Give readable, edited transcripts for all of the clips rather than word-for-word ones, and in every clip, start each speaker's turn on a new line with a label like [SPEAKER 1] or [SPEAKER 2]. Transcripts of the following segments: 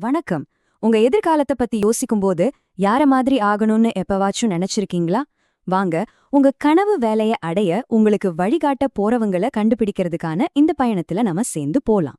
[SPEAKER 1] வணக்கம். உங்க எதிர்காலத்தை பத்தி யோசிக்கும்போது யார மாதிரி ஆகணும்னு எப்பவாச்சும் நினைச்சிருக்கீங்களா? வாங்க, உங்க கனவு வேலைய அடைய உங்களுக்கு வழிகாட்ட போறவங்கள கண்டுபிடிக்கிறதுக்கான இந்த பயணத்துல நாம சேர்ந்து போலாம்.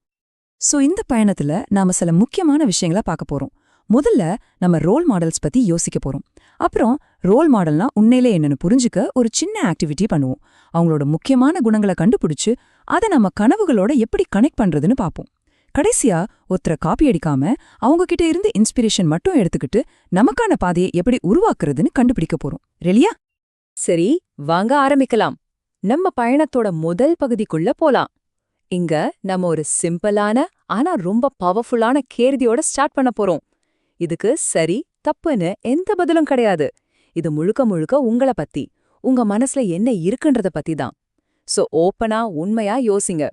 [SPEAKER 2] இந்த பயணத்துல நாம சில முக்கியமான விஷயங்கள பார்க்க போறோம். முதல்ல நம்ம ரோல் மாடல்ஸ் பத்தி யோசிக்க போறோம். அப்புறம் ரோல் மாடல்னா உண்மையிலே என்னன்னு புரிஞ்சுக்க ஒரு சின்ன ஆக்டிவிட்டி பண்ணுவோம். அவங்களோட முக்கியமான குணங்களை கண்டுபிடிச்சு அதை நம்ம கனவுகளோட எப்படி கனெக்ட் பண்றதுன்னு பார்ப்போம். கடைசியா ஒருத்தர காப்பி அடிக்காம அவங்க கிட்ட இருந்து இன்ஸ்பிரேஷன் மட்டும் எடுத்துக்கிட்டு நமக்கான பாதையை எப்படி உருவாக்குறதுன்னு கண்டுபிடிக்க போறோம். ரெடியா?
[SPEAKER 1] சரி, வாங்க ஆரம்பிக்கலாம். நம்ம பயணத்தோட முதல் பகுதிக்குள்ள போலாம். இங்க நம்ம ஒரு சிம்பிளான ஆனா ரொம்ப பவர்ஃபுல்லான கேள்வியோட ஸ்டார்ட் பண்ண போறோம். இதுக்கு சரி தப்புன்னு எந்த பதிலும் கிடையாது. இது முழுக்க முழுக்க உங்கள பத்தி, உங்க மனசுல என்ன இருக்குன்றத பத்தி தான். ஓப்பனா உண்மையா யோசிங்க.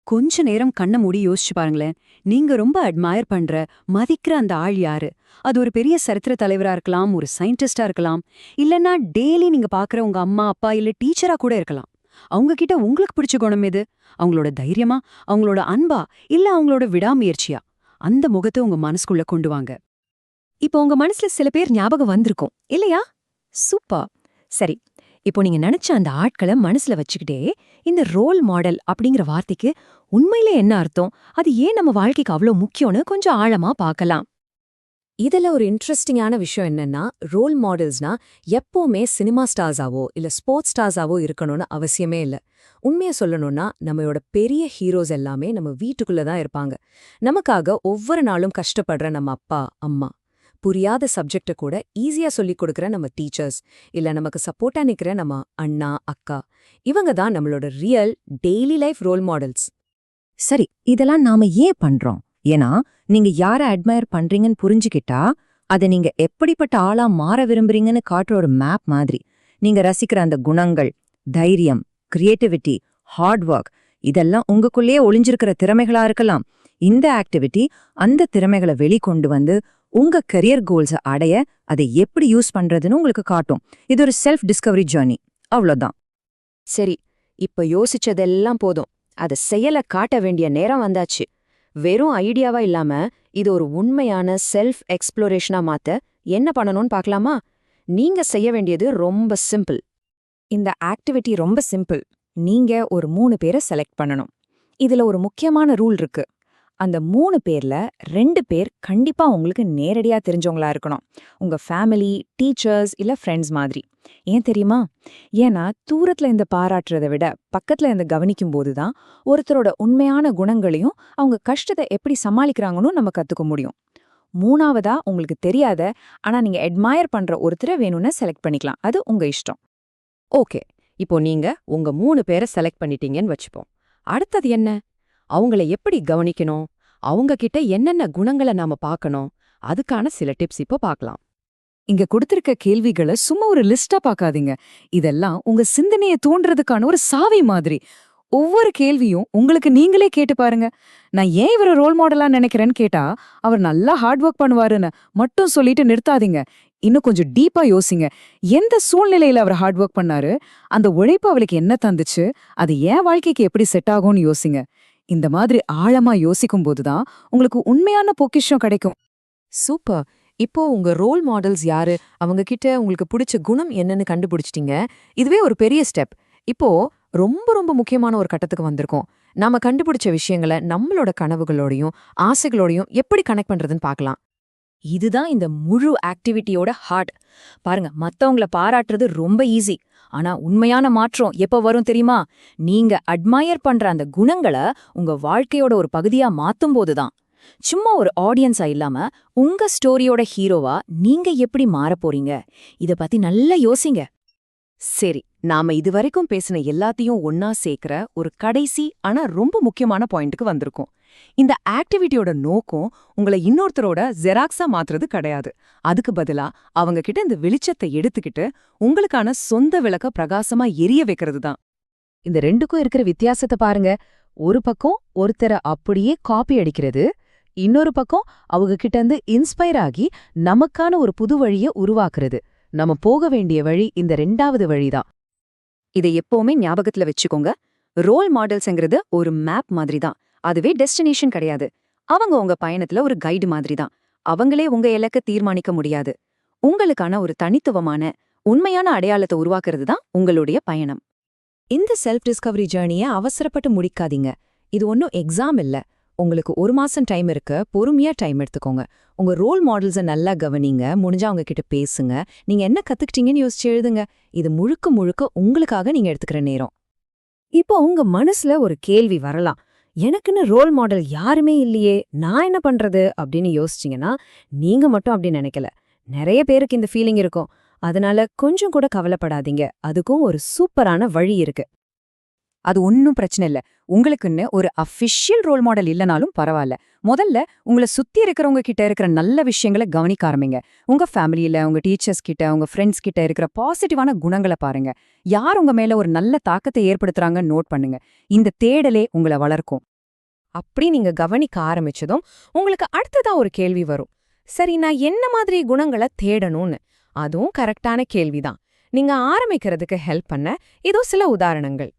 [SPEAKER 1] கொஞ்ச நேரம் கண்ண மூடி யோசிச்சு பாருங்களேன். நீங்க ரொம்ப அட்மயர் பண்ற, மதிக்கிற அந்த ஆள் யாரு? அது ஒரு பெரிய சரித்திர தலைவரா இருக்கலாம், ஒரு சயின்டிஸ்டா இருக்கலாம், இல்லனா டெய்லி நீங்க பாக்குற உங்க அம்மா அப்பா இல்ல டீச்சரா கூட இருக்கலாம். அவங்க கிட்ட உங்களுக்கு பிடிச்ச குணம் எது? அவங்களோட தைரியமா, அவங்களோட அன்பா, இல்ல அவங்களோட விடாமுயற்சியா? அந்த முகத்தை உங்க மனசுக்குள்ள கொண்டு வாங்க. இப்போ உங்க மனசுல சில பேர் ஞாபகம் வந்திருக்கும் இல்லையா? சூப்பர். சரி, இப்போ நீங்க நினைச்ச அந்த ஆட்களை மனசுல வச்சுக்கிட்டே இந்த ரோல் மாடல் அப்படிங்கிற வார்த்தைக்கு உண்மையிலே என்ன அர்த்தம், அது ஏன் நம்ம வாழ்க்கைக்கு அவ்வளோ முக்கியம்னு கொஞ்சம் ஆழமா பார்க்கலாம். இதுல ஒரு இன்ட்ரெஸ்டிங்கான விஷயம் என்னன்னா, ரோல் மாடல்ஸ்னா எப்பவுமே சினிமா ஸ்டார்ஸாவோ இல்ல ஸ்போர்ட்ஸ் ஸ்டார்ஸாவோ இருக்கணும்னு அவசியமே இல்ல. உண்மையை சொல்லணும்னா நம்மளோட பெரிய ஹீரோஸ் எல்லாமே நம்ம வீட்டுக்குள்ள தான் இருப்பாங்க. நமக்காக ஒவ்வொரு நாளும் கஷ்டப்படுற நம்ம அப்பா அம்மா, புரியாத சப்ஜெக்ட கூட ஈஸியா சொல்லிக் கொடுக்குற நம்ம டீச்சர்ஸ், இல்ல நமக்கு சப்போர்ட்டா நிக்கிற நம்ம அண்ணா அக்கா, இவங்க தான் நம்மளோட real daily life role models. சரி, இதெல்லாம் நாம ஏன் பண்றோம்? ஏன்னா நீங்க யார அட்மயர் பண்றீங்கன்னு புரிஞ்சுக்கிட்டா அதை நீங்க எப்படிப்பட்ட ஆளா மாற விரும்புறீங்கன்னு காட்டுற ஒரு மேப் மாதிரி. நீங்க ரசிக்கிற அந்த குணங்கள், தைரியம், கிரியேட்டிவிட்டி, ஹார்ட் ஒர்க், இதெல்லாம் உங்களுக்குள்ளேயே ஒளிஞ்சிருக்கிற திறமைகளா இருக்கலாம். இந்த ஆக்டிவிட்டி அந்த திறமைகளை வெளிக்கொண்டு வந்து உங்க கரியர் கோல்ஸை அடைய அதை எப்படி யூஸ் பண்றதுன்னு உங்களுக்கு காட்டும். இது ஒரு செல்ஃப் டிஸ்கவரி ஜர்னி. அவ்வளோதான். சரி, இப்ப யோசிச்சதெல்லாம் போதும். அதை செயலை காட்ட வேண்டிய நேரம் வந்தாச்சு. வெறும் ஐடியாவா இல்லாம இது ஒரு உண்மையான செல்ஃப் எக்ஸ்ப்ளோரேஷனா மாத்த என்ன பண்ணணும்னு பார்க்கலாமா? நீங்க செய்ய வேண்டியது ரொம்ப சிம்பிள். இந்த ஆக்டிவிட்டி ரொம்ப சிம்பிள். நீங்க ஒரு 3 பேரை செலக்ட் பண்ணணும். இதுல ஒரு முக்கியமான ரூல் இருக்கு. அந்த 3 பேர்ல 2 பேர் கண்டிப்பா உங்களுக்கு நேரடியா தெரிஞ்சவங்களா இருக்கணும். உங்க ஃபேமிலி, டீச்சர்ஸ் இல்ல ஃப்ரெண்ட்ஸ் மாதிரி. ஏன் தெரியுமா? ஏன்னா தூரத்துல இந்த பாராட்டுறதை விட பக்கத்துல இந்த கவனிக்கும் போதுதான் ஒருத்தரோட உண்மையான குணங்களையும் அவங்க கஷ்டத்தை எப்படி சமாளிக்கிறாங்கன்னு நம்ம கத்துக்க முடியும். 3வதா உங்களுக்கு தெரியாத ஆனா நீங்க அட்மயர் பண்ற ஒருத்தரை வேணும்னு செலக்ட் பண்ணிக்கலாம். அது உங்க இஷ்டம். ஓகே, இப்போ நீங்க உங்க 3 பேரை செலக்ட் பண்ணிட்டீங்கன்னு வச்சுப்போம். அடுத்தது என்ன? அவங்கள எப்படி கவனிக்கணும், அவங்க கிட்ட என்னென்ன குணங்களை நாம பார்க்கணும், அதுக்கான சில டிப்ஸ் இப்போ பார்க்கலாம். இங்க கொடுத்திருக்க கேள்விகளை சும்மா ஒரு லிஸ்டா பார்க்காதீங்க. இதெல்லாம் உங்க சிந்தனையை தூண்டுறதுக்கான ஒரு சாவி மாதிரி. ஒவ்வொரு கேள்வியும் உங்களுக்கு நீங்களே கேட்டு பாருங்க. நான் ஏன் இவரை ரோல் மாடலா நினைக்கிறேன்னு கேட்டா அவர் நல்லா ஹார்ட் ஒர்க் பண்ணுவாருன்னு மட்டும் சொல்லிட்டு நிறுத்தாதீங்க. இன்னும் கொஞ்சம் டீப்பா யோசிங்க. எந்த சூழ்நிலையில அவர் ஹார்ட் ஒர்க் பண்ணாரு, அந்த உழைப்பு அவளுக்கு என்ன தந்துச்சு, அது ஏன் வாழ்க்கைக்கு எப்படி செட் ஆகும்னு யோசிங்க. இந்த மாதிரி ஆழமா யோசிக்கும் போதுதான் உங்களுக்கு உண்மையான பொக்கிஷம் கிடைக்கும். சூப்பர். இப்போ உங்க ரோல் மாடல்ஸ் யாரு, அவங்க கிட்ட உங்களுக்கு பிடிச்ச குணம் என்னன்னு கண்டுபிடிச்சிட்டீங்க. இதுவே ஒரு பெரிய ஸ்டெப். இப்போ ரொம்ப ரொம்ப முக்கியமான ஒரு கட்டத்துக்கு வந்திருக்கோம். நாம கண்டுபிடிச்ச விஷயங்களை நம்மளோட கனவுகளோடையும் ஆசைகளோடையும் எப்படி கனெக்ட் பண்றதுன்னு பார்க்கலாம். இதுதான் இந்த முழு ஆக்டிவிட்டியோட ஹார்ட். பாருங்க, மத்தவங்கள பாராட்டுறது ரொம்ப ஈஸி. ஆனா உண்மையான மாற்றம் எப்ப வரும் தெரியுமா? நீங்க அட்மயர் பண்ற அந்த குணங்களை உங்க வாழ்க்கையோட ஒரு பகுதியா மாத்தும் போதுதான். சும்மா ஒரு ஆடியன்ஸா இல்லாம உங்க ஸ்டோரியோட ஹீரோவா நீங்க எப்படி மாறப் போறீங்க, இத பத்தி நல்லா யோசிங்க. சரி, நாம இதுவரைக்கும் பேசின எல்லாத்தையும் ஒன்னா சேர்க்கிற ஒரு கடைசி ஆனா ரொம்ப முக்கியமான பாயிண்ட்டுக்கு வந்திருக்கோம். இந்த ஆக்டிவிட்டியோட நோக்கம் உங்களை இன்னொருத்தரோட ஜெராக்ஸா மாத்துறது கிடையாது. அதுக்கு பதிலா அவங்க கிட்ட இந்த வெளிச்சத்தை எடுத்துக்கிட்டு உங்களுக்கான சொந்த விளக்க பிரகாசமா எரிய வைக்கிறது தான். இந்த ரெண்டுக்கும் இருக்கிற வித்தியாசத்தை பாருங்க. ஒரு பக்கம் ஒருத்தரை அப்படியே காப்பி அடிக்கிறது, இன்னொரு பக்கம் அவங்க கிட்ட இருந்து இன்ஸ்பயர் ஆகி நமக்கான ஒரு புது வழியை உருவாக்குறது. நம்ம போக வேண்டிய வழி இந்த 2வது வழிதான். இதை எப்பவுமே ஞாபகத்துல வச்சுக்கோங்க. ரோல் மாடல்ஸ்ங்கிறது ஒரு மேப் மாதிரி தான். அதுவே டெஸ்டினேஷன் கிடையாது. அவங்க உங்க பயணத்துல ஒரு கைடு மாதிரி தான். அவங்களே உங்க இலக்க தீர்மானிக்க முடியாது. உங்களுக்கான ஒரு தனித்துவமான, உண்மையான அடையாளத்தை உருவாக்குறது தான் உங்களுடைய பயணம்.
[SPEAKER 2] இந்த செல்ஃப் டிஸ்கவரி ஜேர்னிய அவசரப்பட்டு முடிக்காதீங்க. இது ஒன்னும் எக்ஸாம் இல்ல. உங்களுக்கு 1 மாசம் டைம் இருக்கு. பொறுமையா டைம் எடுத்துக்கோங்க. உங்க ரோல் மாடல்ஸ நல்லா கவனிங்க. முடிஞ்சா அவங்க கிட்ட பேசுங்க. நீங்க என்ன கத்துக்கிட்டீங்கன்னு யோசிச்சு எழுதுங்க. இது முழுக்க முழுக்க உங்களுக்காக நீங்க எடுத்துக்கிற நேரம்.
[SPEAKER 3] இப்போ உங்க மனசுல ஒரு கேள்வி வரலாம். எனக்குன்னு ரோல் மாடல் யாருமே இல்லையே, நான் என்ன பண்றது அப்படின்னு யோசிச்சீங்கன்னா, நீங்க மட்டும் அப்படி நினைக்கல. நிறைய பேருக்கு இந்த ஃபீலிங் இருக்கும். அதனால கொஞ்சம் கூட கவலைப்படாதீங்க. அதுக்கும் ஒரு சூப்பரான வழி இருக்கு.
[SPEAKER 2] அது ஒன்னும் பிரச்சனை இல்ல. உங்களுக்குன்னு ஒரு அஃபிஷியல் ரோல் மாடல் இல்லனாலும் பரவாயில்ல. முதல்ல உங்களை சுத்தி இருக்கிறவங்க கிட்ட இருக்கிற நல்ல விஷயங்களை கவனிக்க ஆரம்பிங்க. உங்க ஃபேமிலியில, உங்க டீச்சர்ஸ் கிட்ட, உங்க ஃப்ரெண்ட்ஸ் கிட்ட இருக்கிற பாசிட்டிவான குணங்களை பாருங்க. யார் உங்க மேல ஒரு நல்ல தாக்கத்தை ஏற்படுத்துறாங்கன்னு நோட் பண்ணுங்க. இந்த தேடலே உங்களை வளர்க்கும்.
[SPEAKER 3] அப்படி நீங்க கவனிக்க ஆரம்பிச்சதும் உங்களுக்கு அடுத்ததா ஒரு கேள்வி வரும். சரி, நான் என்ன மாதிரி குணங்களை தேடணும்னு. அதுவும் கரெக்டான கேள்விதான். நீங்க ஆரம்பிக்கிறதுக்கு ஹெல்ப் பண்ண இதோ சில உதாரணங்கள்.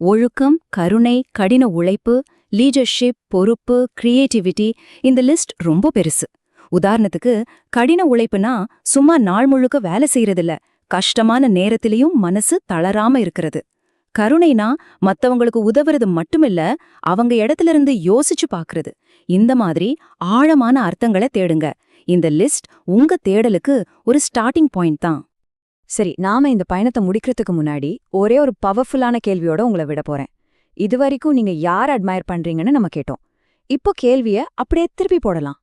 [SPEAKER 1] ஒழுக்கம், கருணை, கடின உழைப்பு, லீடர்ஷிப், பொறுப்பு, கிரியேட்டிவிட்டி, இந்த லிஸ்ட் ரொம்ப பெருசு. உதாரணத்துக்கு, கடின உழைப்புனா சும்மா நாள் முழுக்க வேலை செய்யறதில்ல, கஷ்டமான நேரத்திலையும் மனசு தளராம இருக்கிறது. கருணைனா மத்தவங்களுக்கு உதவுறது மட்டுமில்ல, அவங்க இடத்துல இருந்து யோசிச்சு பாக்குறது. இந்த மாதிரி ஆழமான அர்த்தங்களை தேடுங்க. இந்த லிஸ்ட் உங்க தேடலுக்கு ஒரு ஸ்டார்டிங் பாயிண்ட் தான்.
[SPEAKER 2] சரி, நாம இந்த பயணத்தை முடிக்கிறதுக்கு முன்னாடி ஒரே ஒரு பவர்ஃபுல்லான கேள்வியோட உங்களை விட போறேன். இதுவரைக்கும் நீங்க யார் அட்மயர் பண்றீங்கன்னு நம்ம கேட்டோம். இப்போ கேள்விய அப்படியே திருப்பி போடலாம்.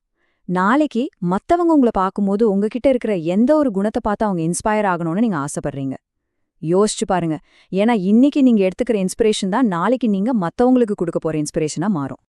[SPEAKER 2] நாளைக்கு மத்தவங்க உங்களை பார்க்கும்போது உங்ககிட்ட இருக்கிற எந்த ஒரு குணத்தை பார்த்து அவங்க இன்ஸ்பயர் ஆகணும்னு நீங்க ஆசைப்படுறீங்க? யோசிச்சு பாருங்க. ஏன்னா இன்னைக்கு நீங்க எடுத்துக்கிற இன்ஸ்பிரேஷன் தான் நாளைக்கு நீங்க மத்தவங்களுக்கு கொடுக்க போற இன்ஸ்பிரேஷனா மாறும்.